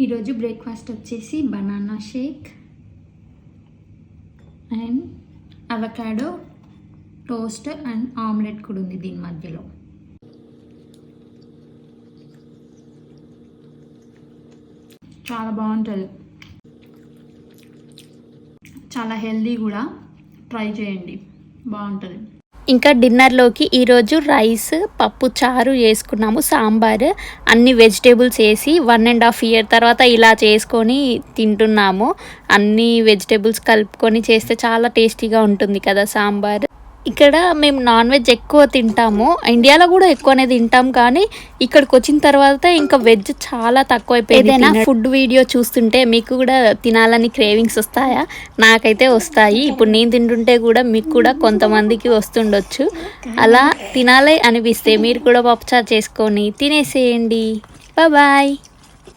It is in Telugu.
ఈరోజు బ్రేక్ఫాస్ట్ వచ్చేసి banana shake and avocado toast and omelette కూడా ఉంది దీని మధ్యలో. చాలా బాగుంటుంది, చాలా హెల్దీ కూడా. ట్రై చేయండి, బాగుంటుంది. ఇంకా డిన్నర్లోకి ఈరోజు రైస్, పప్పు చారు చేసుకున్నాము, సాంబార్, అన్ని వెజిటేబుల్స్ వేసి 1.5 year తర్వాత ఇలా చేసుకొని తింటున్నాము. అన్ని వెజిటేబుల్స్ కలుపుకొని చేస్తే చాలా టేస్టీగా ఉంటుంది కదా సాంబార్. ఇక్కడ మేము నాన్ వెజ్ ఎక్కువ తింటాము, ఇండియాలో కూడా ఎక్కువనే తింటాం, కానీ ఇక్కడికి వచ్చిన తర్వాత ఇంకా వెజ్ చాలా తక్కువైపోయింది. ఏదైనా ఫుడ్ వీడియో చూస్తుంటే మీకు కూడా తినాలని క్రేవింగ్స్ వస్తాయా? నాకైతే వస్తాయి. ఇప్పుడు నేను తింటుంటే కూడా మీకు కూడా కొంతమందికి వస్తుండొచ్చు. అలా తినాలి అనిపిస్తే మీరు కూడా పప్పుచారు చేసుకొని తినేసేయండి. బాయ్.